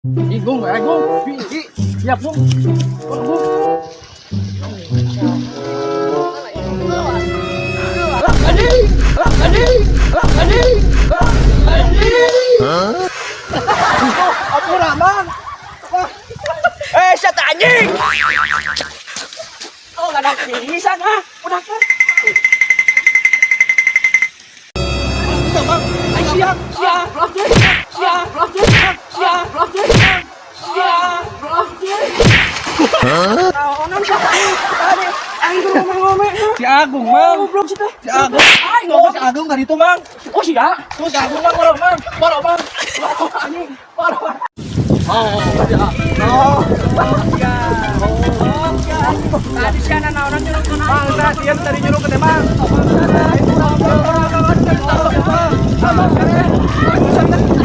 Igung, Agung, siap Bung. Bung. Anjing, anjing, anjing, anjing. Apa ramang? Syat anjing. Oh, nggak ada bisa kah? Udah kan? Bang, siap, siap, siap, siap, si Agung, Mang. Goblok sih teh. Si Agung. Ai, ngomong si Agung tadi itu, Mang. Oh, si Agung, Mang, borok, Mang. Borok, Mang. Anjing, borok. Oh, ya. Oh, ya. Oh, ya. Tadi si anak naonan nyuruh ke Mang. Dia tadi nyuruh ke teh, Mang. Mang,